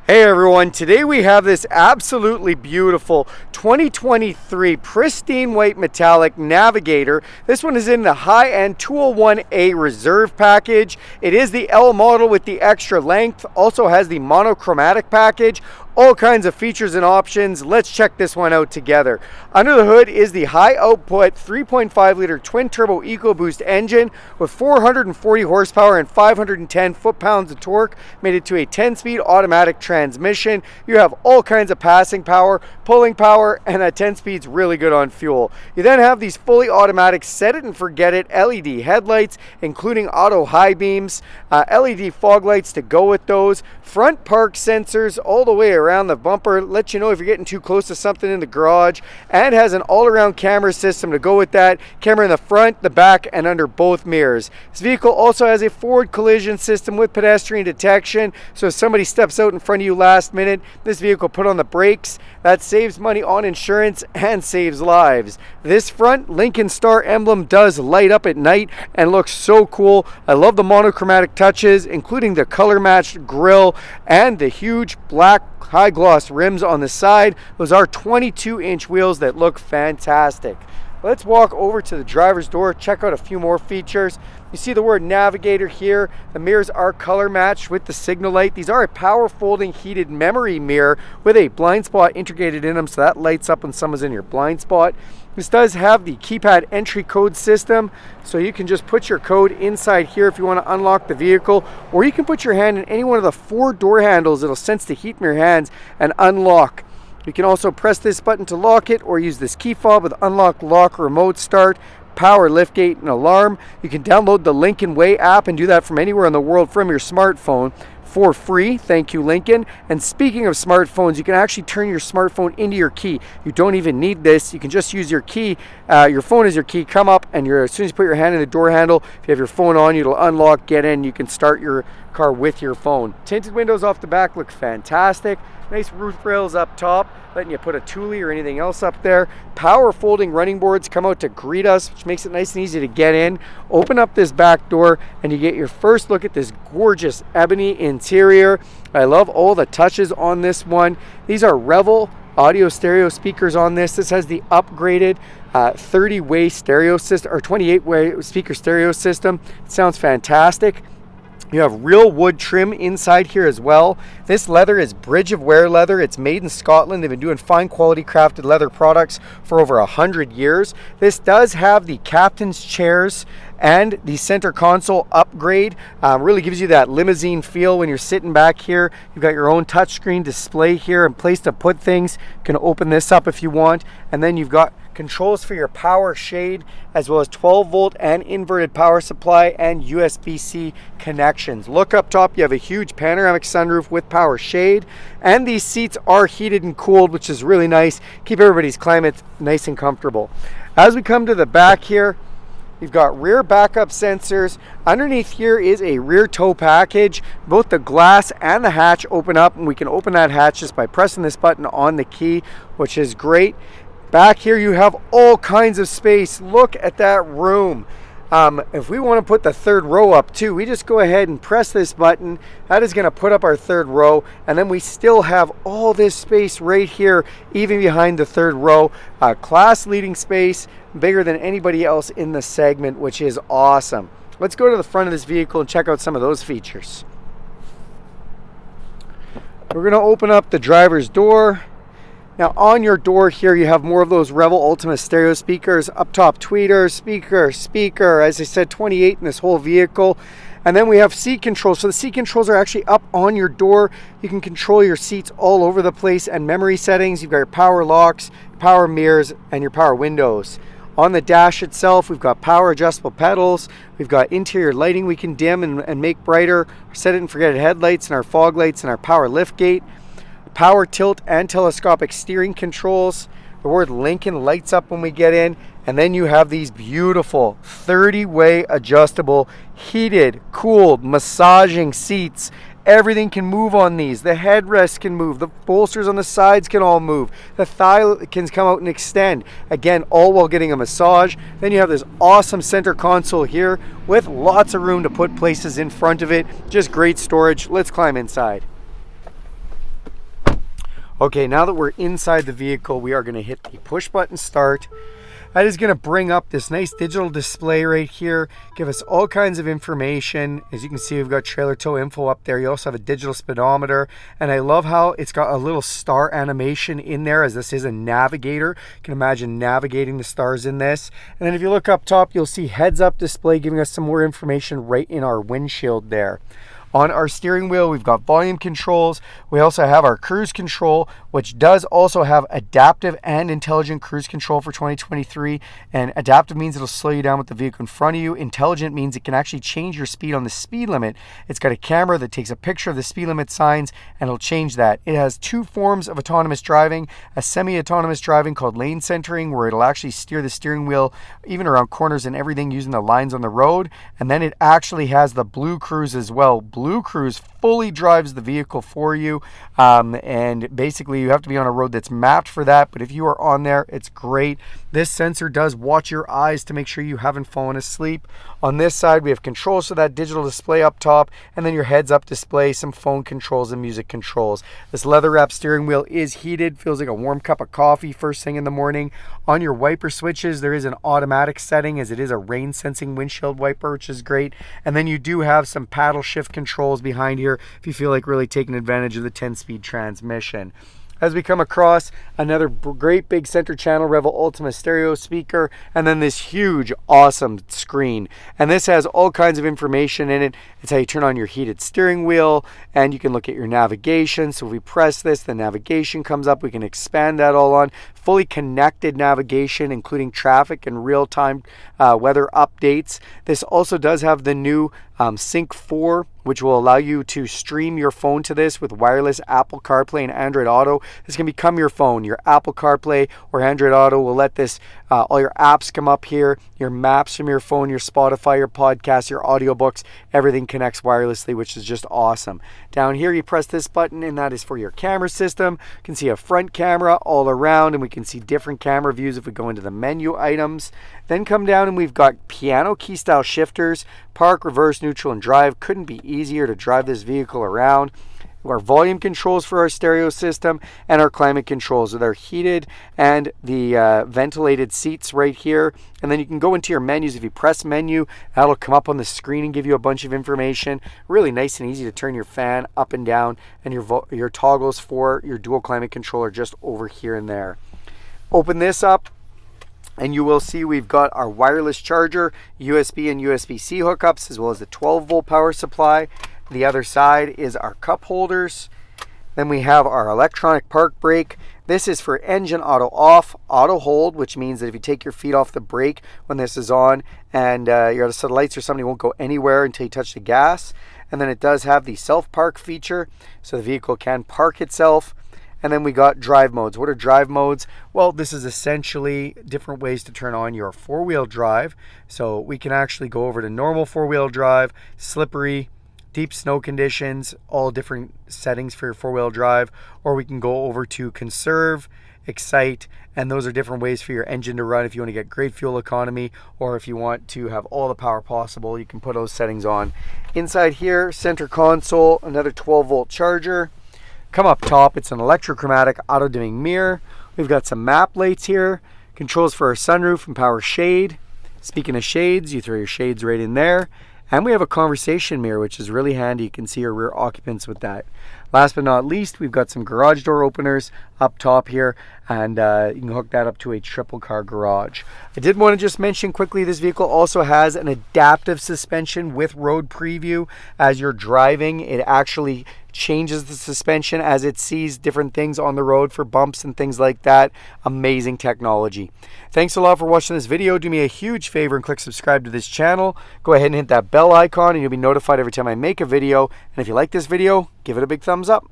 Hey everyone, today we have this absolutely beautiful 2023 pristine white metallic Navigator. This one is in the high-end 201A Reserve package. It is the L model with the extra length, also has the MonoChromatic Package. All kinds of features and options. Let's check this one out together. Under the hood is the high output 3.5 liter twin turbo Ecoboost engine with 440 horsepower and 510 foot-pounds of torque, made it to a 10-speed automatic transmission. You have all kinds of passing power, pulling power, and that 10 speed's really good on fuel. You then have these fully automatic set it and forget it LED headlights, including auto high beams, LED fog lights to go with those, front park sensors all the way around the bumper, let you know if you're getting too close to something in the garage, and has an all-around camera system to go with that. Camera in the front, the back, and under both mirrors. This vehicle also has a forward collision system with pedestrian detection, so if somebody steps out in front of you last minute, this vehicle put on the brakes. That saves money on insurance and saves lives. This front Lincoln Star emblem does light up at night and looks so cool. I love the monochromatic touches, including the color matched grille and the huge black high gloss rims on the side. Those are 22-inch wheels that look fantastic. Let's walk over to the driver's door, check out a few more features. You see the word Navigator here. The mirrors are color matched with the signal light. These are a power folding heated memory mirror with a blind spot integrated in them, so that lights up when someone's in your blind spot. This does have the keypad entry code system, so you can just put your code inside here if you want to unlock the vehicle, or you can put your hand in any one of the 4 door handles. It'll sense the heat in your hands and unlock. You can also press this button to lock it, or use this key fob with unlock, lock, remote start, power liftgate, and alarm. You can download the Lincoln Way app and do that from anywhere in the world from your smartphone for free. Thank you, Lincoln. And speaking of smartphones, you can actually turn your smartphone into your key. You don't even need this. You can just use your key. Your phone is your key. Come up, and as soon as you put your hand in the door handle, if you have your phone on, it'll unlock, get in. You can start your car with your phone. Tinted windows off the back look fantastic. Nice roof rails up top, letting you put a Thule or anything else up there. Power folding running boards come out to greet us, which makes it nice and easy to get in. Open up this back door and you get your first look at this gorgeous ebony interior. I love all the touches on this one. These are Revel audio stereo speakers on this. This has the upgraded 30-way stereo system, or 28-way speaker stereo system. It sounds fantastic. You have real wood trim inside here as well. This leather is Bridge of Wear leather. It's made in Scotland. They've been doing fine quality crafted leather products for over 100 years. This does have the captain's chairs and the center console upgrade. Really gives you that limousine feel when you're sitting back here. You've got your own touchscreen display here and place to put things. You can open this up if you want. And then you've got controls for your power shade, as well as 12-volt and inverted power supply and USB-C connections. Look up top, you have a huge panoramic sunroof with power shade, and these seats are heated and cooled, which is really nice. Keep everybody's climate nice and comfortable. As we come to the back here, you've got rear backup sensors. Underneath here is a rear tow package. Both the glass and the hatch open up, and we can open that hatch just by pressing this button on the key, which is great. Back here you have all kinds of space. Look at that room. If we want to put the third row up too, we just go ahead and press this button. That is going to put up our third row, and then we still have all this space right here, even behind the third row. Class leading space, bigger than anybody else in the segment, which is awesome. Let's go to the front of this vehicle and check out some of those features. We're going to open up the driver's door. Now on your door here, you have more of those Revel Ultima stereo speakers. Up top, tweeter, speaker, as I said, 28 in this whole vehicle. And then we have seat controls. So the seat controls are actually up on your door. You can control your seats all over the place, and memory settings. You've got your power locks, power mirrors, and your power windows. On the dash itself, we've got power adjustable pedals. We've got interior lighting we can dim and make brighter. Set it and forget it headlights, and our fog lights, and our power liftgate. Power tilt and telescopic steering controls. The word Lincoln lights up when we get in. And then you have these beautiful 30-way adjustable, heated, cooled, massaging seats. Everything can move on these. The headrest can move. The bolsters on the sides can all move. The thigh can come out and extend. Again, all while getting a massage. Then you have this awesome center console here with lots of room to put places in front of it. Just great storage. Let's climb inside. Okay, now that we're inside the vehicle, we are going to hit the push button start. That is going to bring up this nice digital display right here, give us all kinds of information. As you can see, we've got trailer tow info up there. You also have a digital speedometer, and I love how it's got a little star animation in there, as this is a navigator. You can imagine navigating the stars in this. And then if you look up top, you'll see heads up display giving us some more information right in our windshield there. On our steering wheel, we've got volume controls. We also have our cruise control, which does also have adaptive and intelligent cruise control for 2023. And adaptive means it'll slow you down with the vehicle in front of you. Intelligent means it can actually change your speed on the speed limit. It's got a camera that takes a picture of the speed limit signs, and it'll change that. It has two forms of autonomous driving: a semi-autonomous driving called lane centering, where it'll actually steer the steering wheel even around corners and everything using the lines on the road. And then it actually has the Blue Cruise as well. Blue Cruise fully drives the vehicle for you, and basically you have to be on a road that's mapped for that, but if you are on there, it's great. This sensor does watch your eyes to make sure you haven't fallen asleep. On this side, we have controls for that digital display up top, and then your heads up display, some phone controls and music controls. This leather wrap steering wheel is heated, feels like a warm cup of coffee first thing in the morning. On your wiper switches, there is an automatic setting, as it is a rain sensing windshield wiper, which is great. And then you do have some paddle shift controls behind here if you feel like really taking advantage of the 10-speed transmission. As we come across, another great big center channel Revel Ultima stereo speaker, and then this huge awesome screen. And this has all kinds of information in it. It's how you turn on your heated steering wheel, and you can look at your navigation. So if we press this, the navigation comes up. We can expand that all on. Fully connected navigation, including traffic and real-time weather updates. This also does have the new Sync 4, which will allow you to stream your phone to this with wireless Apple CarPlay and Android Auto. This can become your phone. Your Apple CarPlay or Android Auto will let this all your apps come up here, your maps from your phone, your Spotify, your podcasts, your audiobooks, everything connects wirelessly, which is just awesome. Down here, you press this button, and that is for your camera system. You can see a front camera all around, and we can see different camera views if we go into the menu items. Then come down, and we've got piano key style shifters, park, reverse, neutral, and drive. Couldn't be easier to drive this vehicle around. Our volume controls for our stereo system, and our climate controls with our heated and the ventilated seats right here. And then you can go into your menus. If you press menu, that'll come up on the screen and give you a bunch of information. Really nice and easy to turn your fan up and down, and your toggles for your dual climate control are just over here and there. Open this up, and you will see we've got our wireless charger, USB and USB-C hookups, as well as the 12-volt power supply. The other side is our cup holders. Then we have our electronic park brake. This is for engine auto off, auto hold, which means that if you take your feet off the brake when this is on and you're at a set of lights or something, you won't go anywhere until you touch the gas. And then it does have the self park feature, so the vehicle can park itself. And then we got drive modes. What are drive modes? Well, this is essentially different ways to turn on your four-wheel drive. So we can actually go over to normal four-wheel drive, slippery, deep snow conditions, all different settings for your four-wheel drive, or we can go over to conserve, excite, and those are different ways for your engine to run if you want to get great fuel economy, or if you want to have all the power possible, you can put those settings on. Inside here, center console, another 12-volt charger. Come up top, it's an electrochromatic auto-dimming mirror. We've got some map lights here, controls for our sunroof and power shade. Speaking of shades, you throw your shades right in there. And we have a conversation mirror, which is really handy. You can see your rear occupants with that. Last but not least, we've got some garage door openers up top here, and you can hook that up to a triple car garage. I did want to just mention quickly, this vehicle also has an adaptive suspension with road preview. As you're driving, it actually changes the suspension as it sees different things on the road for bumps and things like that. Amazing technology. Thanks a lot for watching this video. Do me a huge favor and click subscribe to this channel. Go ahead and hit that bell icon and you'll be notified every time I make a video. And if you like this video, give it a big thumbs up.